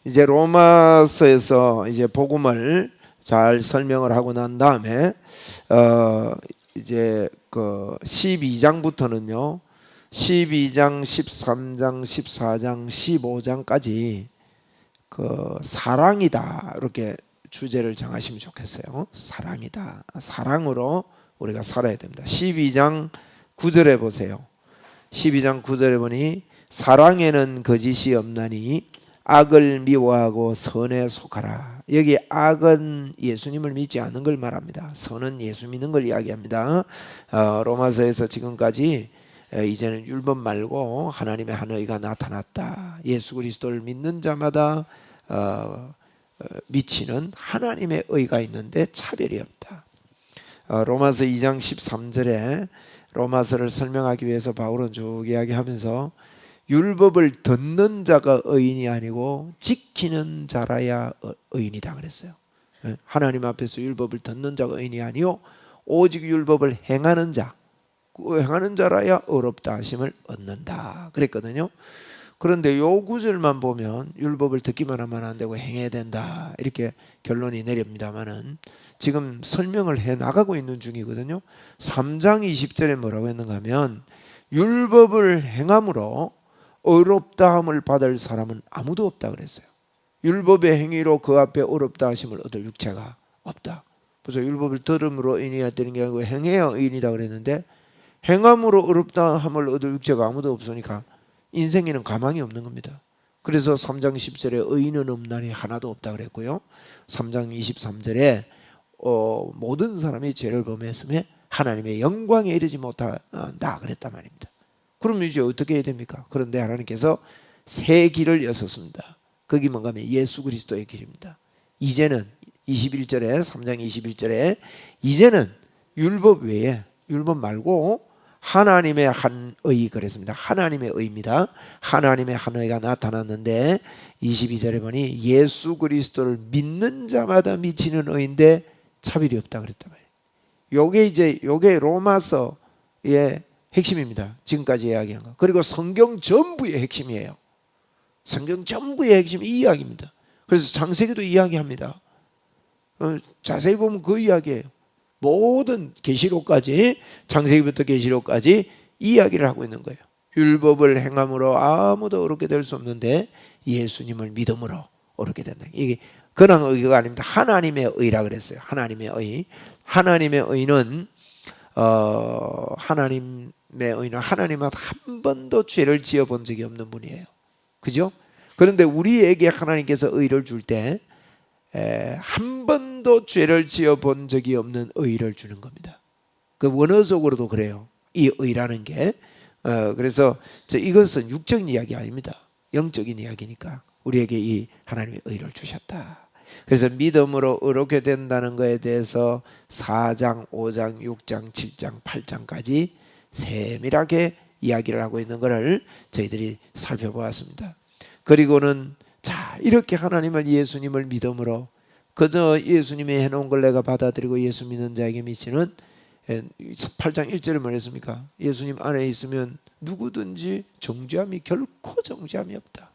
이제 로마서에서 이제 복음을 잘 설명을 하고 난 다음에 이제 그 12장부터는요 12장, 13장, 14장, 15장까지 그 사랑이다 이렇게 주제를 정하시면 좋겠어요. 사랑이다. 사랑으로 우리가 살아야 됩니다. 12장 9절에 보세요. 12장 9절에 보니 사랑에는 거짓이 없나니 악을 미워하고 선에 속하라. 여기 악은 예수님을 믿지 않는 걸 말합니다. 선은 예수 믿는 걸 이야기합니다. 로마서에서 지금까지 이제는 율법 말고 하나님의 한 의가 나타났다. 예수 그리스도를 믿는 자마다 미치는 하나님의 의가 있는데 차별이 없다. 로마서 2장 13절에 로마서를 설명하기 위해서 바울은 쭉 이야기하면서 율법을 듣는 자가 의인이 아니고 지키는 자라야 의인이다 그랬어요. 하나님 앞에서 율법을 듣는 자가 의인이 아니요 오직 율법을 행하는 자, 행하는 자라야 의롭다 하심을 얻는다 그랬거든요. 그런데 요 구절만 보면 율법을 듣기만 하면 안 되고 행해야 된다 이렇게 결론이 내립니다만은 지금 설명을 해 나가고 있는 중이거든요. 3장 20절에 뭐라고 했는가 하면 율법을 행함으로 의롭다함을 받을 사람은 아무도 없다 그랬어요. 율법의 행위로 그 앞에 의롭다 하심을 얻을 육체가 없다. 그래서 율법을 들음으로 의인이 되는 게 아니고 행해야 의인이다 그랬는데 행함으로 의롭다함을 얻을 육체가 아무도 없으니까 인생에는 가망이 없는 겁니다. 그래서 3장 10절에 의인은 없나니 하나도 없다 그랬고요. 3장 23절에 모든 사람이 죄를 범했음에 하나님의 영광에 이르지 못한다 그랬단 말입니다. 그럼 이제 어떻게 해야 됩니까? 그런데 하나님께서 새 길을 여셨습니다. 그게 뭔가 하면 예수 그리스도의 길입니다. 이제는 21절에 3장 21절에 이제는 율법 외에 율법 말고 하나님의 한 의 그랬습니다. 하나님의 의입니다. 하나님의 한 의가 나타났는데 22절에 보니 예수 그리스도를 믿는 자마다 미치는 의인데 차별이 없다 그랬단 말이에요. 요게 로마서의 핵심입니다. 지금까지 이야기한 거. 그리고 성경 전부의 핵심이에요. 성경 전부의 핵심이 이 이야기입니다. 그래서 창세기도 이야기합니다. 자세히 보면 그 이야기예요. 모든 계시록까지 창세기부터 계시록까지 이야기를 하고 있는 거예요. 율법을 행함으로 아무도 의롭게 될 수 없는데 예수님을 믿음으로 의롭게 된다. 이게 그냥 의가 아닙니다. 하나님의 의라 그랬어요. 하나님의 의. 하나님의 의는 하나님의 의는 하나님한테 한 번도 죄를 지어 본 적이 없는 분이에요. 그죠? 그런데 우리에게 하나님께서 의를 줄 때 한 번도 죄를 지어 본 적이 없는 의를 주는 겁니다. 그 원어적으로도 그래요. 이 의라는 게 그래서 이것은 육적인 이야기 아닙니다. 영적인 이야기니까 우리에게 이 하나님의 의를 주셨다. 그래서 믿음으로 의롭게 된다는 것에 대해서 4장, 5장, 6장, 7장, 8장까지 세밀하게 이야기를 하고 있는 것을 저희들이 살펴보았습니다. 그리고는 자 이렇게 하나님을 예수님을 믿음으로 그저 예수님이 해놓은 걸 내가 받아들이고 예수 믿는 자에게 미치는 8장 1절에 뭐랬습니까? 예수님 안에 있으면 누구든지 정죄함이 결코 정죄함이 없다.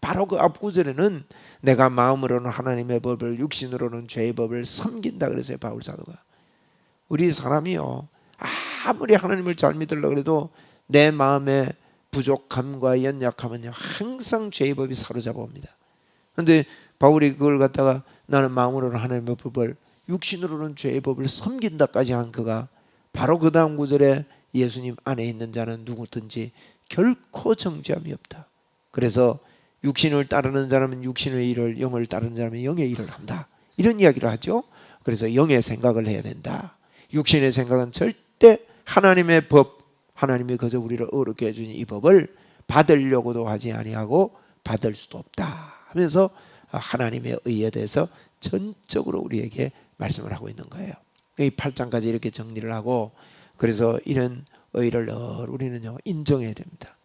바로 그 앞구절에는 내가 마음으로는 하나님의 법을 육신으로는 죄의 법을 섬긴다 그랬어요. 바울 사도가. 우리 사람이요 아무리 하나님을 잘 믿으려고 해도 내 마음에 부족함과 연약함은요 항상 죄의 법이 사로잡아 옵니다. 그런데 바울이 그걸 갖다가 나는 마음으로는 하나님의 법을 육신으로는 죄의 법을 섬긴다까지 한 그가 바로 그 다음 구절에 예수님 안에 있는 자는 누구든지 결코 정죄함이 없다. 그래서 육신을 따르는 사람은 육신의 일을, 영을 따르는 사람은 영의 일을 한다. 이런 이야기를 하죠. 그래서 영의 생각을 해야 된다. 육신의 생각은 절대 하나님의 법, 하나님이 그저 우리를 어렵게 해주는 이 법을 받으려고도 하지 아니하고 받을 수도 없다 하면서 하나님의 의에 대해서 전적으로 우리에게 말씀을 하고 있는 거예요. 이 8장까지 이렇게 정리를 하고 그래서 이런 의를 우리는요 인정해야 됩니다.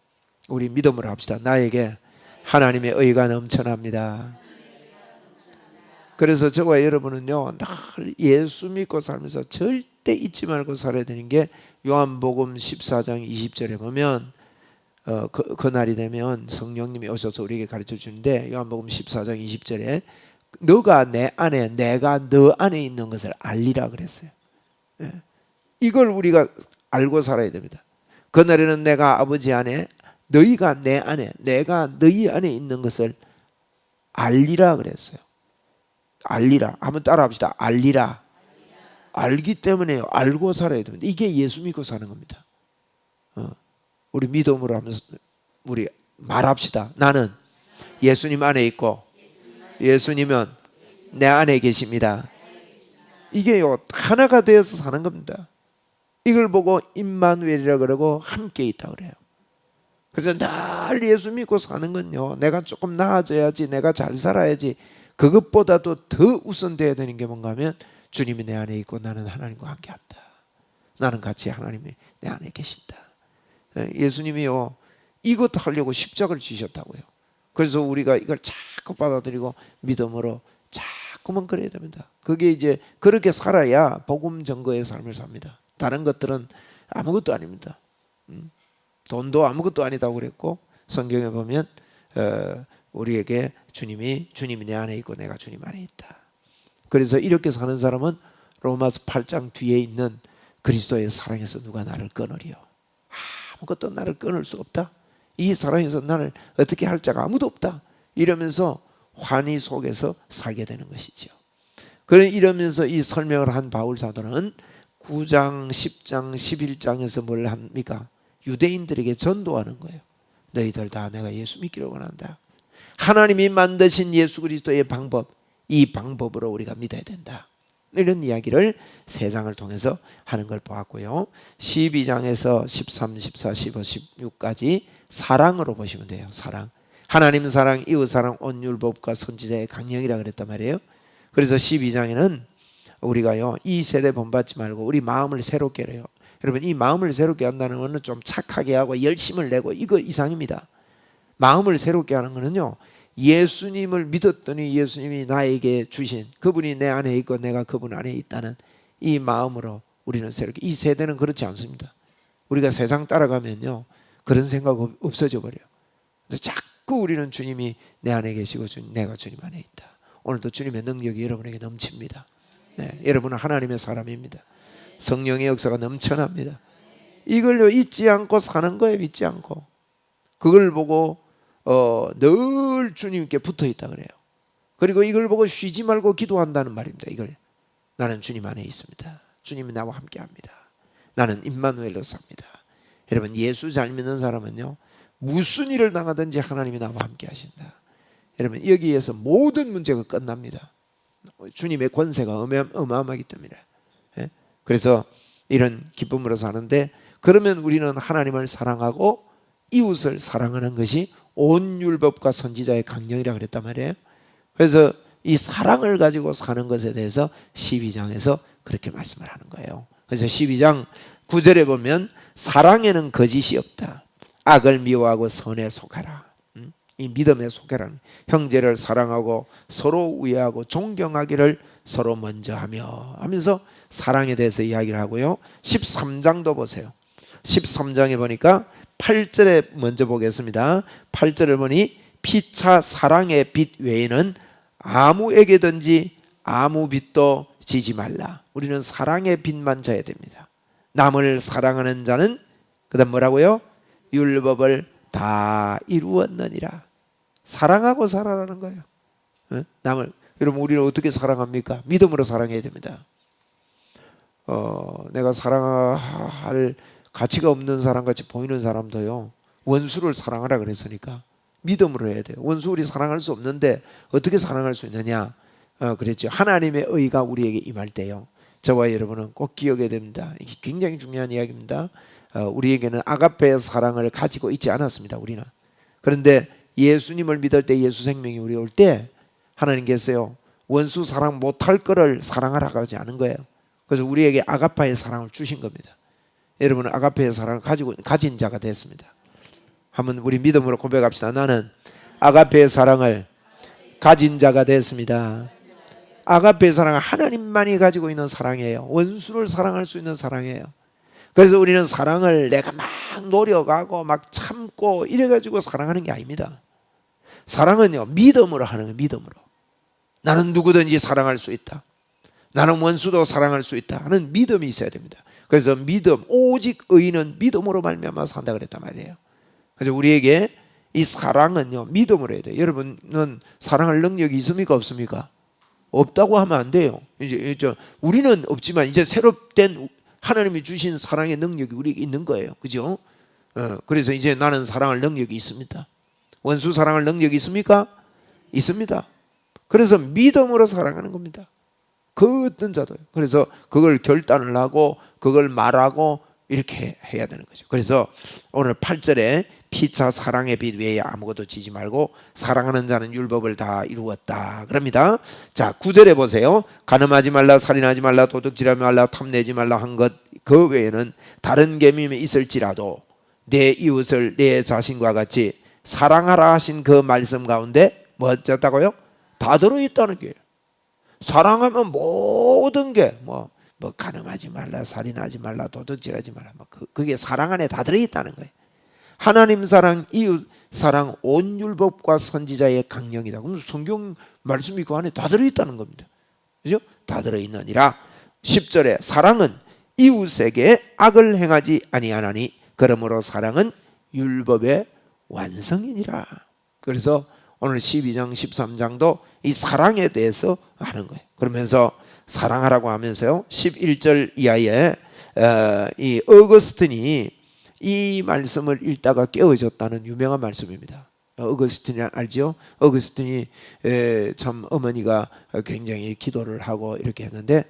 우리 믿음으로 합시다. 나에게 하나님의 의가 넘쳐납니다. 그래서 저와 여러분은요 늘 예수 믿고 살면서 절대 잊지 말고 살아야 되는 게 요한복음 14장 20절에 보면 그 날이 되면 성령님이 오셔서 우리에게 가르쳐 주는데 요한복음 14장 20절에 너가 내 안에 내가 너 안에 있는 것을 알리라 그랬어요. 예. 이걸 우리가 알고 살아야 됩니다. 그날에는 내가 아버지 안에 너희가 내 안에 내가 너희 안에 있는 것을 알리라 그랬어요. 알리라. 한번 따라 합시다. 알리라. 알기 때문에 알고 살아야 됩니다. 이게 예수 믿고 사는 겁니다. 우리 믿음으로 하면서 우리 말합시다. 나는 예수님 안에 있고 예수님은 내 안에 계십니다. 이게요 하나가 되어서 사는 겁니다. 이걸 보고 임마누엘이라 그러고 함께 있다 그래요. 그래서 늘 예수 믿고 사는 건요 내가 조금 나아져야지 내가 잘 살아야지 그것보다도 더 우선돼야 되는 게 뭔가 하면 주님이 내 안에 있고 나는 하나님과 함께 한다. 나는 같이 하나님이 내 안에 계신다. 예수님이요 이것 하려고 십자가를 지셨다고요. 그래서 우리가 이걸 자꾸 받아들이고 믿음으로 자꾸만 그래야 됩니다. 그게 이제 그렇게 살아야 복음 전거의 삶을 삽니다. 다른 것들은 아무것도 아닙니다. 돈도 아무것도 아니다고 그랬고 성경에 보면 우리에게 주님이 내 안에 있고 내가 주님 안에 있다. 그래서 이렇게 사는 사람은 로마서 8장 뒤에 있는 그리스도의 사랑에서 누가 나를 끊으리요. 아무것도 나를 끊을 수 없다. 이 사랑에서 나를 어떻게 할 자가 아무도 없다. 이러면서 환희 속에서 살게 되는 것이죠. 이러면서 이 설명을 한 바울 사도는 9장, 10장, 11장에서 뭘 합니까? 유대인들에게 전도하는 거예요. 너희들 다 내가 예수 믿기를 원한다. 하나님이 만드신 예수 그리스도의 방법, 이 방법으로 우리가 믿어야 된다. 이런 이야기를 세 장을 통해서 하는 걸 보았고요. 12장에서 13, 14, 15, 16까지 사랑으로 보시면 돼요. 사랑. 하나님 사랑, 이웃 사랑, 온율법과 선지자의 강령이라 그랬단 말이에요. 그래서 12장에는 우리가요 이 세대 본받지 말고 우리 마음을 새롭게 해요. 여러분 이 마음을 새롭게 한다는 것은 좀 착하게 하고 열심을 내고 이거 이상입니다. 마음을 새롭게 하는 것은요 예수님을 믿었더니 예수님이 나에게 주신 그분이 내 안에 있고 내가 그분 안에 있다는 이 마음으로 우리는 새롭게. 이 세대는 그렇지 않습니다. 우리가 세상 따라가면요 그런 생각 없어져 버려요. 자꾸 우리는 주님이 내 안에 계시고 내가 주님 안에 있다. 오늘도 주님의 능력이 여러분에게 넘칩니다. 네, 여러분은 하나님의 사람입니다. 성령의 역사가 넘쳐납니다. 이걸요 잊지 않고 사는 거예요. 잊지 않고 그걸 보고 늘 주님께 붙어 있다 그래요. 그리고 이걸 보고 쉬지 말고 기도한다는 말입니다. 이걸 나는 주님 안에 있습니다. 주님이 나와 함께합니다. 나는 임마누엘로 삽니다. 여러분 예수 잘 믿는 사람은요 무슨 일을 당하든지 하나님이 나와 함께 하신다. 여러분 여기에서 모든 문제가 끝납니다. 주님의 권세가 어마어마하기 때문에. 그래서 이런 기쁨으로 사는데 그러면 우리는 하나님을 사랑하고 이웃을 사랑하는 것이 온 율법과 선지자의 강령이라고 그랬단 말이에요. 그래서 이 사랑을 가지고 사는 것에 대해서 12장에서 그렇게 말씀을 하는 거예요. 그래서 12장 9절에 보면 사랑에는 거짓이 없다. 악을 미워하고 선에 속하라. 이 믿음에 속하라는 형제를 사랑하고 서로 우애하고 존경하기를 서로 먼저 하면서 사랑에 대해서 이야기를 하고요. 13장도 보세요. 13장에 보니까 8절에 먼저 보겠습니다. 8절을 보니 피차 사랑의 빛 외에는 아무에게든지 아무 빛도 지지 말라. 우리는 사랑의 빛만 져야 됩니다. 남을 사랑하는 자는 그다음 뭐라고요? 율법을 다 이루었느니라. 사랑하고 살아라는 거예요. 남을. 여러분 우리는 어떻게 사랑합니까? 믿음으로 사랑해야 됩니다. 내가 사랑할 가치가 없는 사람같이 보이는 사람도요 원수를 사랑하라 그랬으니까 믿음으로 해야 돼요. 원수 우리 사랑할 수 없는데 어떻게 사랑할 수 있느냐? 그랬죠. 하나님의 의가 우리에게 임할 때요 저와 여러분은 꼭 기억해야 됩니다. 이게 굉장히 중요한 이야기입니다. 우리에게는 아가페의 사랑을 가지고 있지 않았습니다. 우리는. 그런데 예수님을 믿을 때 예수 생명이 우리 올 때 하나님께서요 원수 사랑 못할 거를 사랑하라고 하지 않은 거예요. 그래서 우리에게 아가파의 사랑을 주신 겁니다. 여러분은 아가페의 사랑을 가진 자가 됐습니다. 한번 우리 믿음으로 고백합시다. 나는 아가페의 사랑을 가진 자가 됐습니다. 아가페의 사랑은 하나님만이 가지고 있는 사랑이에요. 원수를 사랑할 수 있는 사랑이에요. 그래서 우리는 사랑을 내가 막 노력하고 막 참고 이래가지고 사랑하는 게 아닙니다. 사랑은요, 믿음으로 하는 거예요. 믿음으로. 나는 누구든지 사랑할 수 있다. 나는 원수도 사랑할 수 있다 하는 믿음이 있어야 됩니다. 그래서 믿음, 오직 의인은 믿음으로 말미암아 산다 그랬단 말이에요. 그래서 우리에게 이 사랑은요, 믿음으로 해야 돼요. 여러분은 사랑할 능력이 있습니까? 없습니까? 없다고 하면 안 돼요. 이제 우리는 없지만 이제 새로 된 하나님이 주신 사랑의 능력이 우리에게 있는 거예요. 그죠? 그래서 이제 나는 사랑할 능력이 있습니다. 원수 사랑할 능력이 있습니까? 있습니다. 그래서 믿음으로 사랑하는 겁니다. 그 어떤 자도요. 그래서 그걸 결단을 하고 그걸 말하고 이렇게 해야 되는 거죠. 그래서 오늘 8절에 피차 사랑의 빛 외에 아무것도 지지 말고 사랑하는 자는 율법을 다 이루었다 그럽니다. 자, 9절에 보세요. 간음하지 말라, 살인하지 말라, 도둑질하지 말라, 탐내지 말라 한 것 그 외에는 다른 계명이 있을지라도 내 이웃을 내 자신과 같이 사랑하라 하신 그 말씀 가운데 뭐 어쩌다고요? 다 들어있다는 거예요. 사랑하면 모든 게 뭐 간음하지 말라, 살인하지 말라, 도둑질하지 말라, 그게 사랑 안에 다 들어있다는 거예요. 하나님 사랑, 이웃 사랑, 온 율법과 선지자의 강령이다. 그럼 성경 말씀이 그 안에 다 들어있다는 겁니다. 그죠? 다 들어있느니라. 10절에 사랑은 이웃에게 악을 행하지 아니하나니 그러므로 사랑은 율법의 완성이니라. 그래서 오늘 12장 13장도 이 사랑에 대해서 하는 거예요. 그러면서 사랑하라고 하면서요, 11절 이하에 이 어거스틴이 이 말씀을 읽다가 깨어졌다는 유명한 말씀입니다. 어거스틴이 알죠? 어거스틴이 참 어머니가 굉장히 기도를 하고 이렇게 했는데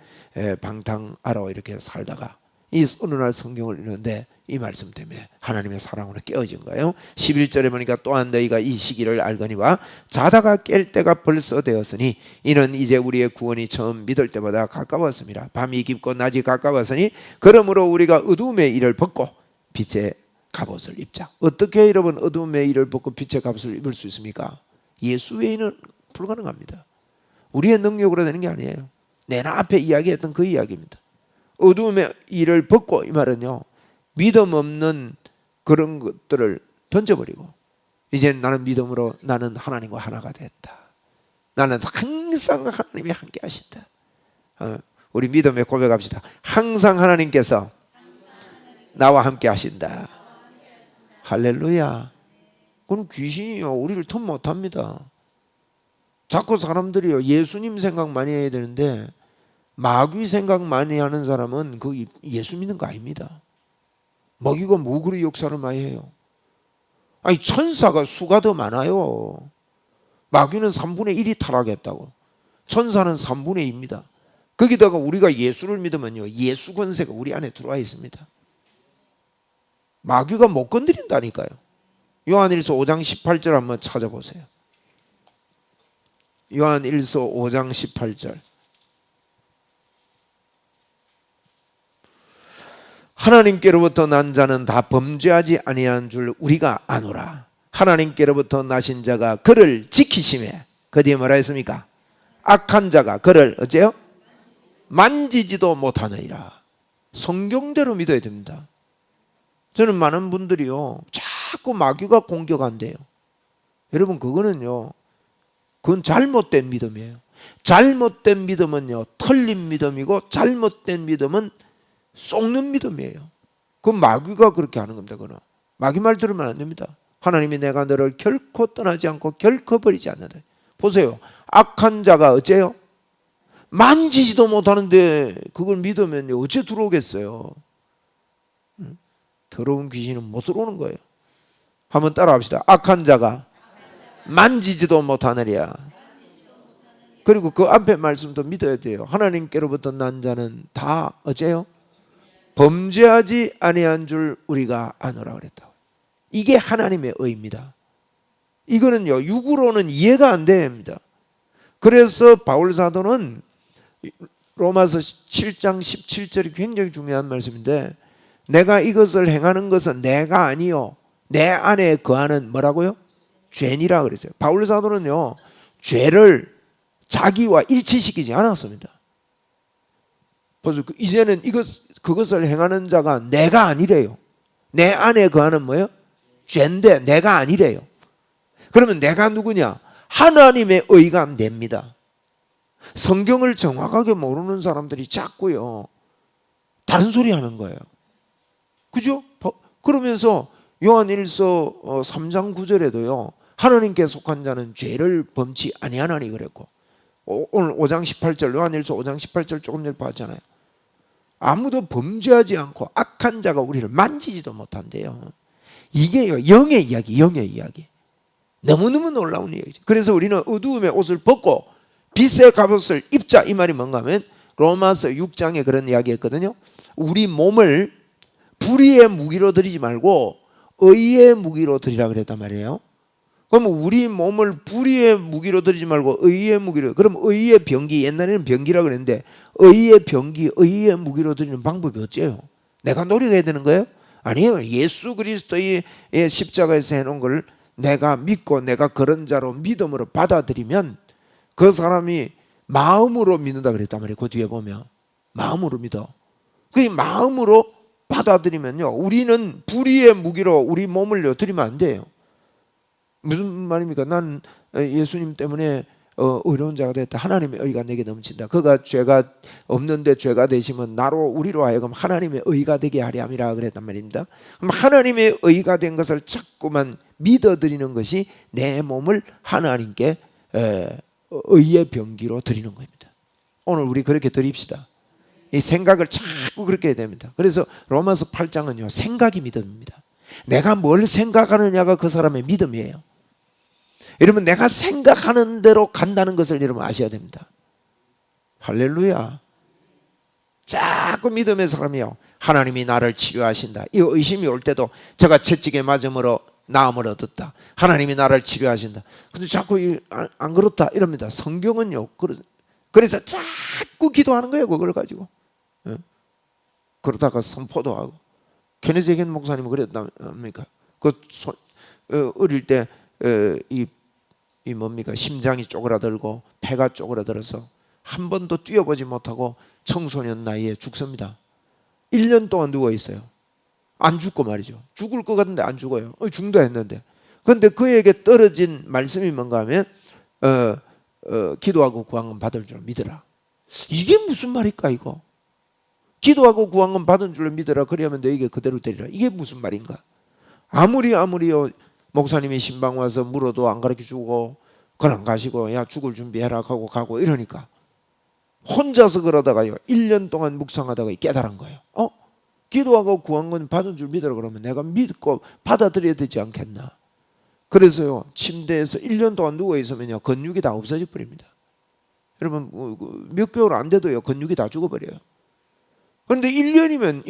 방탕하러 이렇게 살다가 이 어느 날 성경을 읽는데 이 말씀 때문에 하나님의 사랑으로 깨어진 거예요. 11절에 보니까 또한 너희가 이 시기를 알거니와 자다가 깰 때가 벌써 되었으니 이는 이제 우리의 구원이 처음 믿을 때보다 가까웠습니다. 밤이 깊고 낮이 가까웠으니 그러므로 우리가 어두움의 일을 벗고 빛의 갑옷을 입자. 어떻게 여러분 어두움의 일을 벗고 빛의 갑옷을 입을 수 있습니까? 예수 외에는 불가능합니다. 우리의 능력으로 되는 게 아니에요. 내나 앞에 이야기했던 그 이야기입니다. 어두움의 일을 벗고, 이 말은요, 믿음 없는 그런 것들을 던져버리고 이제 나는 믿음으로 나는 하나님과 하나가 됐다. 나는 항상 하나님이 함께 하신다. 우리 믿음에 고백합시다. 항상 하나님께서 나와 함께 하신다. 할렐루야. 그건 귀신이요, 우리를 턴 못합니다. 자꾸 사람들이요, 예수님 생각 많이 해야 되는데 마귀 생각 많이 하는 사람은 그 예수 믿는 거 아닙니다. 마귀가 뭐 그리 역사를 많이 해요? 아니, 천사가 수가 더 많아요. 마귀는 3분의 1이 타락했다고. 천사는 3분의 2입니다. 거기다가 우리가 예수를 믿으면요, 예수 권세가 우리 안에 들어와 있습니다. 마귀가 못 건드린다니까요. 요한일서 5장 18절 한번 찾아보세요. 요한일서 5장 18절. 하나님께로부터 난 자는 다 범죄하지 아니한 줄 우리가 아노라. 하나님께로부터 나신 자가 그를 지키심에, 그 뒤에 뭐라 했습니까? 악한 자가 그를 어째요? 만지지도 못하느니라. 성경대로 믿어야 됩니다. 저는 많은 분들이요, 자꾸 마귀가 공격한대요. 여러분, 그거는요, 그건 잘못된 믿음이에요. 잘못된 믿음은요, 털린 믿음이고 잘못된 믿음은 속는 믿음이에요. 그 마귀가 그렇게 하는 겁니다. 그거는 마귀 말 들으면 안 됩니다. 하나님이 내가 너를 결코 떠나지 않고 결코 버리지 않는다. 보세요. 악한 자가 어째요? 만지지도 못하는데 그걸 믿으면 어째 들어오겠어요? 더러운 귀신은 못 들어오는 거예요. 한번 따라합시다. 악한 자가 만지지도 못하느랴. 그리고 그 앞에 말씀도 믿어야 돼요. 하나님께로부터 난 자는 다 어째요? 범죄하지 아니한 줄 우리가 아노라 그랬다고. 이게 하나님의 의입니다. 이거는요, 육으로는 이해가 안 됩니다. 그래서 바울 사도는 로마서 7장 17절이 굉장히 중요한 말씀인데, 내가 이것을 행하는 것은 내가 아니요 내 안에 거하는 뭐라고요? 죄니라 그랬어요. 바울 사도는요, 죄를 자기와 일치시키지 않았습니다. 그래서 이제는 이것 그것을 행하는 자가 내가 아니래요. 내 안에 거하는 뭐예요? 죄인데 내가 아니래요. 그러면 내가 누구냐? 하나님의 의가 냅니다. 성경을 정확하게 모르는 사람들이 자꾸요 다른 소리 하는 거예요. 그죠? 그러면서 요한일서 3장 9절에도요 하나님께 속한 자는 죄를 범치 아니하나니 그랬고, 오늘 5장 18절 요한일서 5장 18절 조금 전에 봤잖아요. 아무도 범죄하지 않고 악한 자가 우리를 만지지도 못한대요. 이게요 영의 이야기, 영의 이야기. 너무너무 놀라운 이야기죠. 그래서 우리는 어두움의 옷을 벗고 빛의 갑옷을 입자, 이 말이 뭔가 하면 로마서 6장에 그런 이야기 했거든요. 우리 몸을 불의의 무기로 드리지 말고 의의 무기로 드리라 그랬단 말이에요. 그럼 우리 몸을 불의의 무기로 드리지 말고 의의 무기로, 그럼 의의 병기, 옛날에는 병기라 그랬는데 의의 병기, 의의 무기로 드리는 방법이 어째요? 내가 노력해야 되는 거예요? 아니에요. 예수 그리스도의 십자가에서 해놓은 걸 내가 믿고 내가 그런 자로 믿음으로 받아들이면 그 사람이 마음으로 믿는다 그랬단 말이에요. 그 뒤에 보면 마음으로 믿어. 그 마음으로 받아들이면요 우리는 불의의 무기로 우리 몸을 드리면 안 돼요. 무슨 말입니까? 난 예수님 때문에 의로운 자가 됐다. 하나님의 의가 내게 넘친다. 그가 죄가 없는데 죄가 되시면 나로 우리로 하여금 하나님의 의가 되게 하려 함이라 그랬단 말입니다. 그럼 하나님의 의가 된 것을 자꾸만 믿어드리는 것이 내 몸을 하나님께 의의 병기로 드리는 겁니다. 오늘 우리 그렇게 드립시다. 이 생각을 자꾸 그렇게 해야 됩니다. 그래서 로마서 8장은요 생각이 믿음입니다. 내가 뭘 생각하느냐가 그 사람의 믿음이에요. 여러분 내가 생각하는 대로 간다는 것을 여러분 아셔야 됩니다. 할렐루야. 자꾸 믿음의 사람이요 하나님이 나를 치료하신다. 이 의심이 올 때도 제가 채찍에 맞음으로 나음을 얻었다. 하나님이 나를 치료하신다. 근데 자꾸 안 그렇다 이럽니다. 성경은요 그래서 자꾸 기도하는 거예요. 그걸 가지고 그러다가 선포도 하고. 케네디 해긴 목사님은 그랬답니까? 어릴 때 이 뭡니까? 심장이 쪼그라들고 폐가 쪼그라들어서 한 번도 뛰어보지 못하고 청소년 나이에 죽습니다. 1년 동안 누워 있어요. 안 죽고 말이죠. 죽을 것 같은데 안 죽어요. 죽다 했는데. 그런데 그에게 떨어진 말씀이 뭔가 하면 기도하고 구한 건 받을 줄 믿으라. 이게 무슨 말일까 이거? 기도하고 구한 건 받은 줄로 믿으라. 그래야면 너에게 그대로 되리라. 이게 무슨 말인가? 아무리요 목사님이 신방 와서 물어도 안 가르쳐주고 그냥 가시고 야 죽을 준비해라 하고 가고 이러니까 혼자서 그러다가요 1년 동안 묵상하다가 깨달은 거예요. 기도하고 구한 건 받은 줄 믿으라 그러면 내가 믿고 받아들여야 되지 않겠나. 그래서요 침대에서 1년 동안 누워 있으면요 근육이 다 없어져 버립니다. 여러분 몇 개월 안 돼도요 근육이 다 죽어버려요. 그런데 1년이면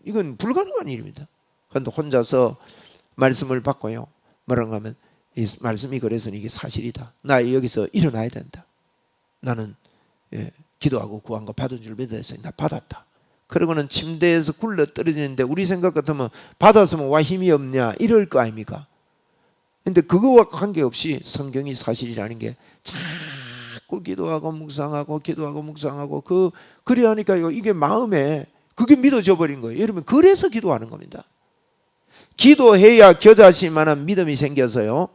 이건 불가능한 일입니다. 그런데 혼자서 말씀을 받고요 뭐라고 하면 이 말씀이 그래서 이게 사실이다. 나 여기서 일어나야 된다. 나는 기도하고 구한 거 받은 줄 믿어서 나 받았다. 그러고는 침대에서 굴러 떨어지는데 우리 생각 같으면 받았으면 와 힘이 없냐 이럴 거 아닙니까? 근데 그거와 관계없이 성경이 사실이라는 게 자꾸 기도하고 묵상하고 그래 하니까요 이게 마음에 그게 믿어져 버린 거예요. 여러분 그래서 기도하는 겁니다. 기도해야 겨자씨만한 믿음이 생겨서요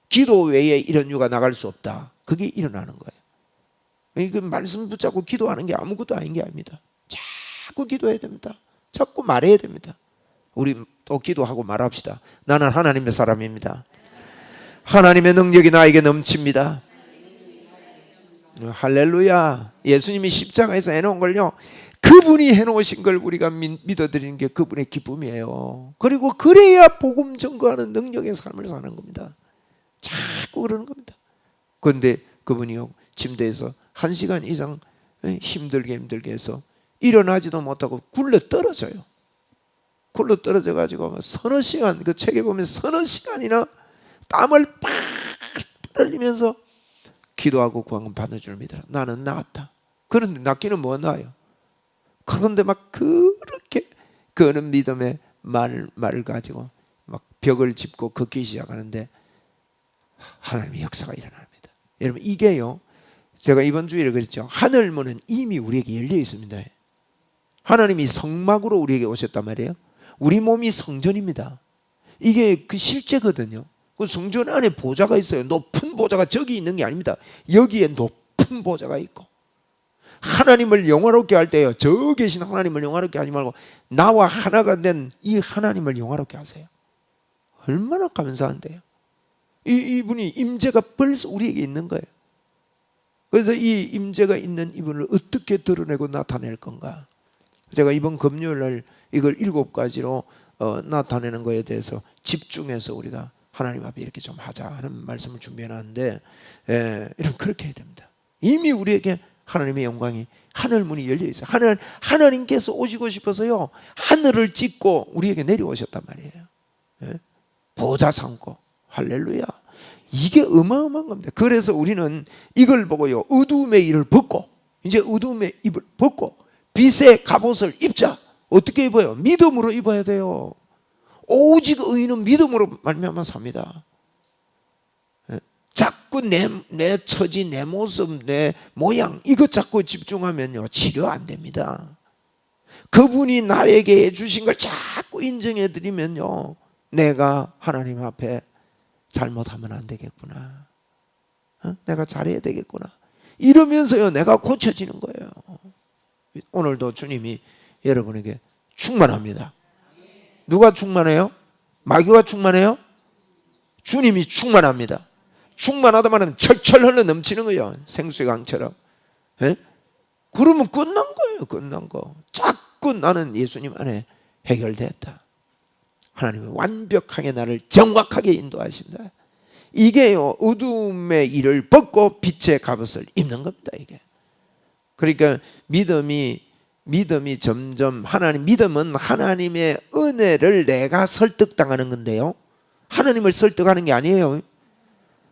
기도 외에 이런 유가 나갈 수 없다. 그게 일어나는 거예요. 그 말씀 붙잡고 기도하는 게 아무것도 아닌 게 아닙니다. 자꾸 기도해야 됩니다. 자꾸 말해야 됩니다. 우리 또 기도하고 말합시다. 나는 하나님의 사람입니다. 하나님의 능력이 나에게 넘칩니다. 할렐루야. 예수님이 십자가에서 해놓은 걸요 그분이 해놓으신 걸 우리가 믿어드리는 게 그분의 기쁨이에요. 그리고 그래야 복음 전거하는 능력의 삶을 사는 겁니다. 자꾸 그러는 겁니다. 그런데 그분이요 침대에서 1시간 이상 힘들게 해서 일어나지도 못하고 굴러 떨어져요. 굴러 떨어져 가지고 서너 시간, 그 책에 보면 서너 시간이나 땀을 팍 흘리면서 기도하고 구한 건 받을 줄 믿어라. 나는 나았다. 그런데 낫기는 뭐 나아요? 그런데 막 그렇게 그는 믿음의 말을 가지고 막 벽을 짚고 걷기 시작하는데 하나님의 역사가 일어납니다. 여러분 이게요 제가 이번 주일에 그랬죠. 하늘 문은 이미 우리에게 열려 있습니다. 하나님이 성막으로 우리에게 오셨단 말이에요. 우리 몸이 성전입니다. 이게 그 실제거든요. 그 성전 안에 보좌가 있어요. 높은 보좌가 저기 있는 게 아닙니다. 여기에 높은 보좌가 있고, 하나님을 영화롭게 할 때요, 저 계신 하나님을 영화롭게 하지 말고 나와 하나가 된 이 하나님을 영화롭게 하세요. 얼마나 감사한데요. 이분이 임재가 벌써 우리에게 있는 거예요. 그래서 이 임재가 있는 이분을 어떻게 드러내고 나타낼 건가. 제가 이번 금요일날 이걸 7가지로 나타내는 것에 대해서 집중해서 우리가 하나님 앞에 이렇게 좀 하자 하는 말씀을 준비해놨는데, 이런 그렇게 해야 됩니다. 이미 우리에게 하나님의 영광이, 하늘 문이 열려 있어요. 하나님께서 오시고 싶어서요, 하늘을 찢고 우리에게 내려오셨단 말이에요. 보좌 삼고. 할렐루야. 이게 어마어마한 겁니다. 그래서 우리는 이걸 보고요, 어두움의 일을 벗고, 이제 어두움의 입을 벗고 빛의 갑옷을 입자. 어떻게 입어요? 믿음으로 입어야 돼요. 오직 의인은 믿음으로 말미암아 삽니다. 자꾸 내 처지, 내 모습, 내 모양, 이것 자꾸 집중하면요, 치료 안 됩니다. 그분이 나에게 해주신 걸 자꾸 인정해 드리면요, 내가 하나님 앞에 잘못하면 안 되겠구나, 내가 잘해야 되겠구나, 이러면서요 내가 고쳐지는 거예요. 오늘도 주님이 여러분에게 충만합니다. 누가 충만해요? 마귀가 충만해요? 주님이 충만합니다. 충만하다 말하면 철철 흘러 넘치는 거예요. 생수의 강처럼. 그러면 끝난 거예요. 끝난 거. 자꾸 나는 예수님 안에 해결됐다. 하나님은 완벽하게 나를 정확하게 인도하신다. 이게요, 어둠의 일을 벗고 빛의 갑옷을 입는 겁니다. 이게. 그러니까 믿음이 점점 믿음은 하나님의 은혜를 내가 설득당하는 건데요, 하나님을 설득하는 게 아니에요.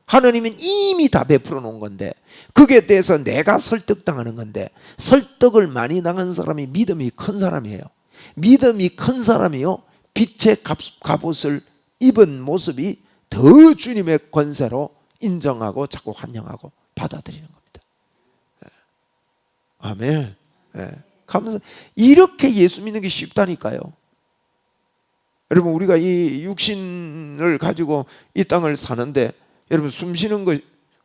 하나님은 이미 다 베풀어 놓은 건데, 그게 대해서 내가 설득당하는 건데, 설득을 많이 당한 사람이 믿음이 큰 사람이에요. 믿음이 큰 사람이요, 빛의 갑옷을 입은 모습이 더 주님의 권세로 인정하고 자꾸 환영하고 받아들이는 겁니다. 아멘. 감사. 이렇게 예수 믿는 게 쉽다니까요. 여러분, 우리가 이 육신을 가지고 이 땅을 사는데, 여러분 숨 쉬는 거,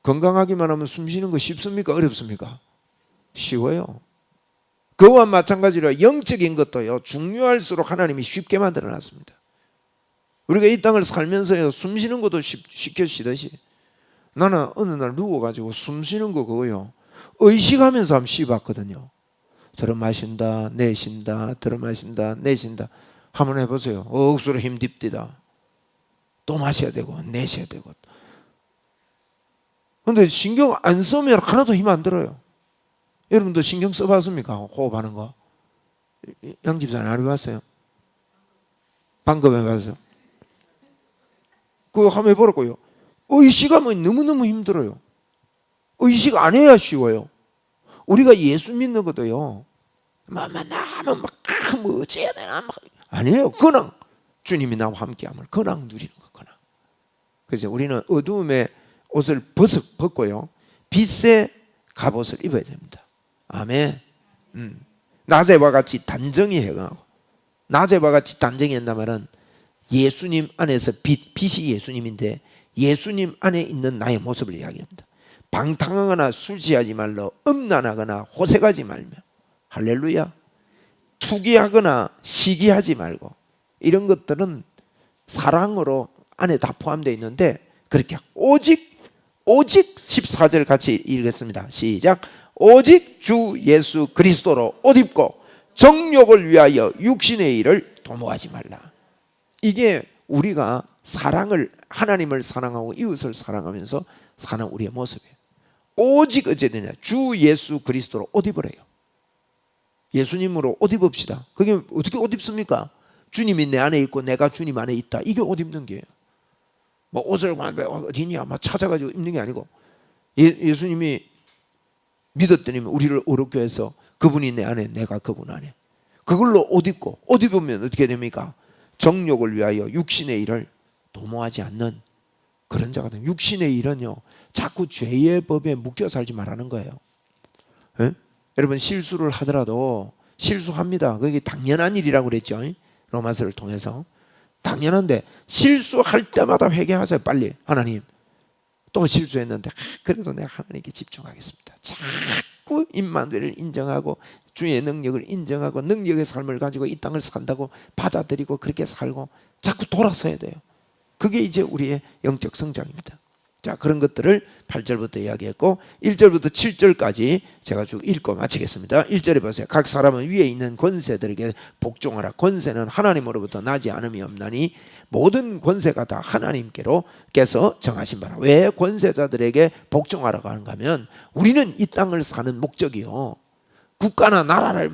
건강하기만 하면 숨 쉬는 거 쉽습니까? 어렵습니까? 쉬워요. 그와 마찬가지로 영적인 것도요, 중요할수록 하나님이 쉽게 만들어 놨습니다. 우리가 이 땅을 살면서요, 숨 쉬는 것도 쉽게 쉬듯이, 나는 어느 날 누워가지고 숨 쉬는 거 그거요, 의식하면서 한번 쉬봤거든요. 들어 마신다 내쉰다, 들어 마신다 내쉰다. 한번 해보세요. 억수로 힘듭디다. 또 마셔야 되고 내쉬어야 되고. 근데 신경 안 쓰면 하나도 힘 안 들어요. 여러분도 신경 써봤습니까? 호흡하는 거. 양 집사님 안 해봤어요? 방금 해봤어요? 그거 한번 해보라고요. 의식하면 너무너무 힘들어요. 의식 안 해야 쉬워요. 우리가 예수 믿는 것도요, 나면 뭐 어째야 되나, 아니에요. 그냥 주님이 나와 함께함을 그냥 누리는 거, 그냥. 그래서 우리는 어두움의 옷을 벗고요, 빛의 갑옷을 입어야 됩니다. 아멘. 낮에와 같이 단정히 행하고, 낮에와 같이 단정히 한다면 예수님 안에서 빛이 예수님인데, 예수님 안에 있는 나의 모습을 이야기합니다. 방탕하거나 술 취하지 말로, 음란하거나 호색하지 말며. 할렐루야. 투기하거나 시기하지 말고. 이런 것들은 사랑으로 안에 다 포함되어 있는데, 그렇게 오직 14절 같이 읽겠습니다. 시작. 오직 주 예수 그리스도로 옷 입고 정욕을 위하여 육신의 일을 도모하지 말라. 이게 우리가 사랑을, 하나님을 사랑하고 이웃을 사랑하면서 사는 우리의 모습이에요. 오직 어찌되냐, 주 예수 그리스도로 옷 입으래요. 예수님으로 옷 입읍시다. 그게 어떻게 옷 입습니까? 주님이 내 안에 있고 내가 주님 안에 있다. 이게 옷 입는 게예요. 뭐 옷을 어디냐 막 찾아가지고 입는 게 아니고, 예수님이 믿었더니 우리를 어렵게 해서 그분이 내 안에, 내가 그분 안에, 그걸로 옷 입고, 옷 입으면 어떻게 됩니까? 정욕을 위하여 육신의 일을 도모하지 않는 그런 자거든요. 육신의 일은요, 자꾸 죄의 법에 묶여 살지 말라는 거예요. 여러분, 실수를 하더라도 실수합니다. 그게 당연한 일이라고 그랬죠. 로마서를 통해서. 당연한데 실수할 때마다 회개하세요. 빨리. 하나님 또 실수했는데 그래도 내가 하나님께 집중하겠습니다. 자꾸 임마누엘을 인정하고 주의 능력을 인정하고 능력의 삶을 가지고 이 땅을 산다고 받아들이고 그렇게 살고 자꾸 돌아서야 돼요. 그게 이제 우리의 영적 성장입니다. 자, 그런 것들을 8절부터 이야기했고 1절부터 7절까지 제가 쭉 읽고 마치겠습니다. 1절에 보세요. 각 사람은 위에 있는 권세들에게 복종하라. 권세는 하나님으로부터 나지 않음이 없나니 모든 권세가 다 하나님께서 정하신 바라. 왜 권세자들에게 복종하라고 하는가 하면 우리는 이 땅을 사는 목적이요, 국가나 나라를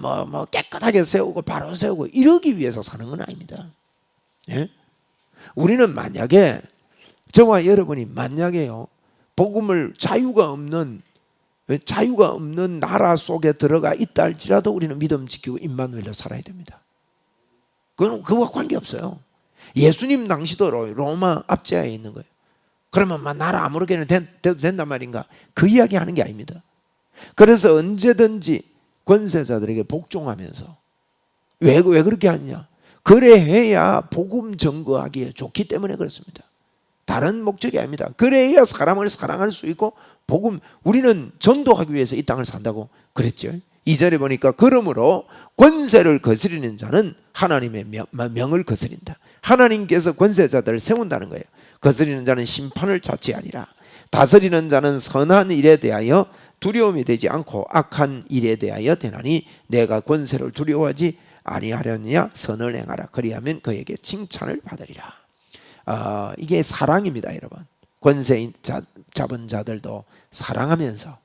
깨끗하게 세우고 바로 세우고 이러기 위해서 사는 건 아닙니다. 예? 우리는 만약에 저와 여러분이 만약에요 복음을 자유가 없는 나라 속에 들어가 있다 할지라도 우리는 믿음 지키고 임마누엘로 살아야 됩니다. 그건 그와 관계없어요. 예수님 당시도 로마 압제하에 있는 거예요. 그러면 나라 아무렇게나 돼도 된단 말인가? 그 이야기 하는 게 아닙니다. 그래서 언제든지 권세자들에게 복종하면서 왜 그렇게 하느냐? 그래야 복음 전거하기에 좋기 때문에 그렇습니다. 다른 목적이 아닙니다. 그래야 사람을 사랑할 수 있고 복음, 우리는 전도하기 위해서 이 땅을 산다고 그랬죠. 2절에 보니까 그러므로 권세를 거스리는 자는 하나님의 명을 거스린다. 하나님께서 권세자들을 세운다는 거예요. 거스리는 자는 심판을 자취하리라. 다스리는 자는 선한 일에 대하여 두려움이 되지 않고 악한 일에 대하여 되나니 내가 권세를 두려워하지 아니하려느냐? 선을 행하라. 그리하면 그에게 칭찬을 받으리라. 이게 사랑입니다, 여러분. 권세 잡은 자들도 사랑하면서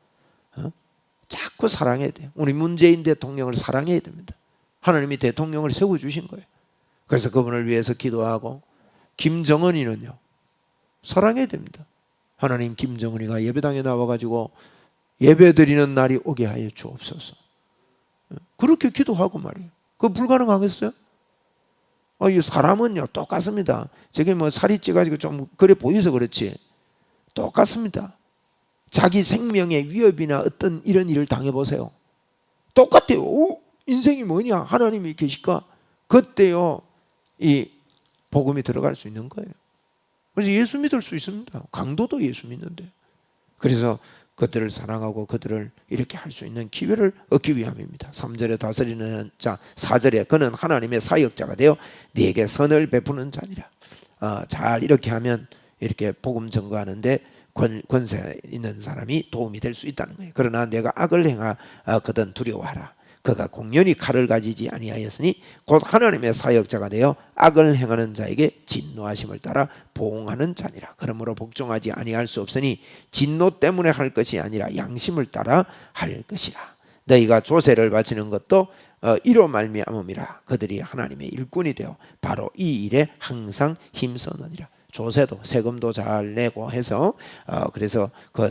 자꾸 사랑해야 돼요. 우리 문재인 대통령을 사랑해야 됩니다. 하나님이 대통령을 세워주신 거예요. 그래서 그분을 위해서 기도하고, 김정은이는요 사랑해야 됩니다. 하나님 김정은이가 예배당에 나와가지고 예배드리는 날이 오게 하여 주옵소서. 그렇게 기도하고 말이에요. 그거 불가능하겠어요? 이 사람은요 똑같습니다. 저게 살이 찌가지고 좀 그래 보여서 그렇지 똑같습니다. 자기 생명의 위협이나 어떤 이런 일을 당해보세요. 똑같아요. 인생이 뭐냐? 하나님이 계실까? 그때요 이 복음이 들어갈 수 있는 거예요. 그래서 예수 믿을 수 있습니다. 강도도 예수 믿는데. 그래서 그들을 사랑하고 그들을 이렇게 할 수 있는 기회를 얻기 위함입니다. 3절에 다스리는 자, 4절에 그는 하나님의 사역자가 되어 네게 선을 베푸는 자니라. 잘 이렇게 하면 이렇게 복음 전거하는데 권세 있는 사람이 도움이 될 수 있다는 거예요. 그러나 내가 악을 행하거든 두려워하라. 그가 공연히 칼을 가지지 아니하였으니 곧 하나님의 사역자가 되어 악을 행하는 자에게 진노하심을 따라 보응하는 자니라. 그러므로 복종하지 아니할 수 없으니 진노 때문에 할 것이 아니라 양심을 따라 할 것이라. 너희가 조세를 바치는 것도 이로 말미암음이라. 그들이 하나님의 일꾼이 되어 바로 이 일에 항상 힘쓰느니라. 조세도 세금도 잘 내고 해서 그래서 그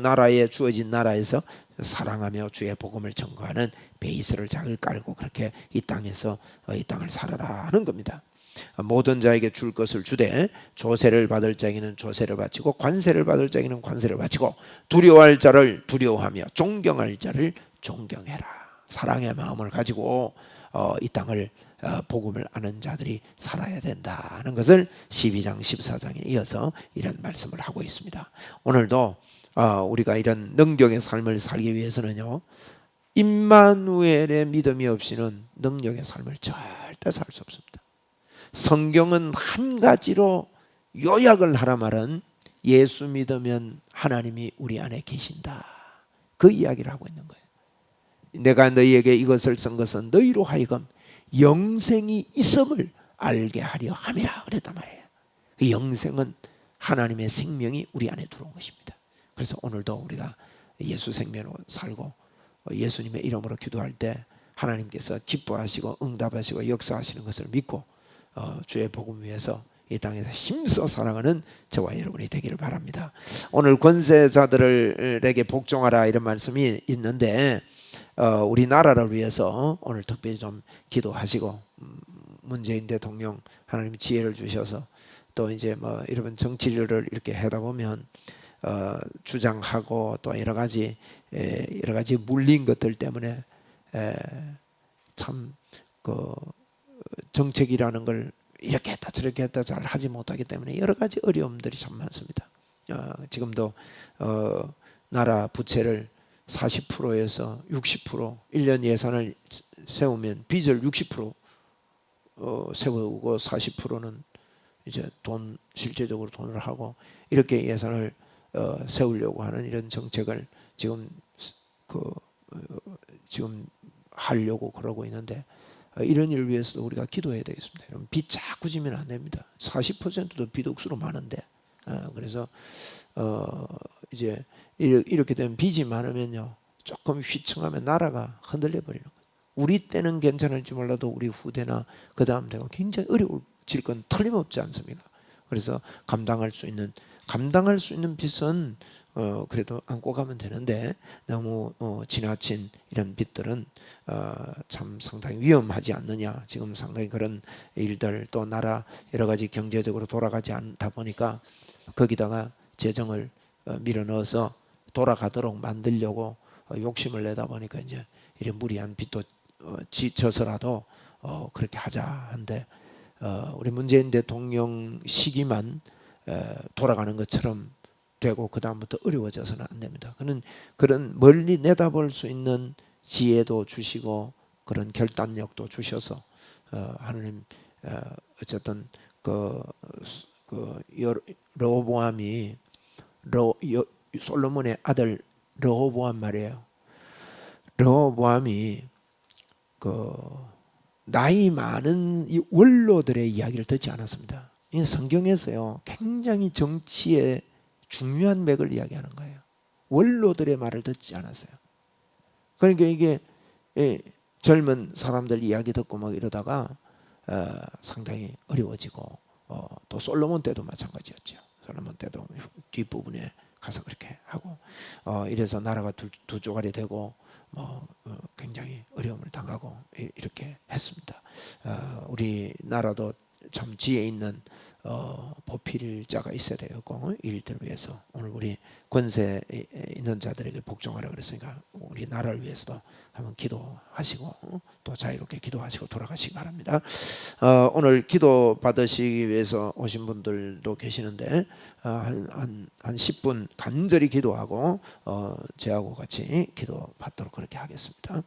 나라에 주어진 나라에서 사랑하며 주의 복음을 전거하는 베이스를 잘 깔고 그렇게 이 땅에서 이 땅을 살아라 하는 겁니다. 모든 자에게 줄 것을 주되 조세를 받을 자에게는 조세를 바치고 관세를 받을 자에게는 관세를 바치고 두려워할 자를 두려워하며 존경할 자를 존경해라. 사랑의 마음을 가지고 이 땅을 복음을 아는 자들이 살아야 된다는 것을 12장 14장에 이어서 이런 말씀을 하고 있습니다. 오늘도 우리가 이런 능력의 삶을 살기 위해서는요 임마누엘의 믿음이 없이는 능력의 삶을 절대 살 수 없습니다. 성경은 한 가지로 요약을 하라 말은 예수 믿으면 하나님이 우리 안에 계신다, 그 이야기를 하고 있는 거예요. 내가 너희에게 이것을 쓴 것은 너희로 하여금 영생이 있음을 알게 하려 함이라 그랬단 말이에요. 그 영생은 하나님의 생명이 우리 안에 들어온 것입니다. 그래서 오늘도 우리가 예수 생명으로 살고 예수님의 이름으로 기도할 때 하나님께서 기뻐하시고 응답하시고 역사하시는 것을 믿고 주의 복음 위해서 이 땅에서 힘써 살아가는 저와 여러분이 되기를 바랍니다. 오늘 권세자들에게 복종하라 이런 말씀이 있는데 우리나라를 위해서 오늘 특별히 좀 기도하시고 문재인 대통령 하나님 지혜를 주셔서 또 이제 이런 정치를 이렇게 하다 보면 주장하고 또 여러 가지 물린 것들 때문에 참 그 정책이라는 걸 이렇게 했다 저렇게 했다 잘 하지 못하기 때문에 여러 가지 어려움들이 참 많습니다. 지금도 나라 부채를 40%에서 60% 1년 예산을 세우면 빚을 60% 세우고 40%는 이제 돈 실제적으로 돈을 하고 이렇게 예산을 세우려고 하는 이런 정책을 지금 지금 하려고 그러고 있는데 이런 일을 위해서도 우리가 기도해야 되겠습니다. 여러분 빚 자꾸 지면 안 됩니다. 40%도 빚 억수로 많은데 그래서 이제 이렇게 되면 빚이 많으면요 조금 휘청하면 나라가 흔들려 버리는 거예요. 우리 때는 괜찮을지 몰라도 우리 후대나 그 다음 대가 굉장히 어려워질 건 틀림없지 않습니까? 그래서 감당할 수 있는 빚은 그래도 안고 가면 되는데 너무 지나친 이런 빚들은 참 상당히 위험하지 않느냐. 지금 상당히 그런 일들 또 나라 여러 가지 경제적으로 돌아가지 않다 보니까 거기다가 재정을 밀어넣어서 돌아가도록 만들려고 욕심을 내다 보니까 이제 이런 무리한 빚도 져서라도 그렇게 하자 한데 우리 문재인 대통령 시기만 돌아가는 것처럼 되고 그 다음부터 어려워져서는 안 됩니다. 그런 멀리 내다볼 수 있는 지혜도 주시고 그런 결단력도 주셔서 하나님 어쨌든 르호보암이 솔로몬의 아들 르호보암 말이에요. 르호보암이 나이 많은 이 원로들의 이야기를 듣지 않았습니다. 이 성경에서요 굉장히 정치의 중요한 맥을 이야기하는 거예요. 원로들의 말을 듣지 않았어요. 그러니까 이게 젊은 사람들 이야기 듣고 막 이러다가 상당히 어려워지고 또 솔로몬 때도 마찬가지였죠. 솔로몬 때도 뒷부분에 가서 그렇게 하고 이래서 나라가 두 쪼가리 되고 굉장히 어려움을 당하고 이렇게 했습니다. 우리나라도 참 지혜 있는 보필자가 있어야 되고 일들을 위해서 오늘 우리 권세 있는 자들에게 복종하라 그랬으니까 우리 나라를 위해서도 한번 기도하시고 또 자유롭게 기도하시고 돌아가시기 바랍니다. 오늘 기도 받으시기 위해서 오신 분들도 계시는데 한 10분 간절히 기도하고 저하고 같이 기도 받도록 그렇게 하겠습니다.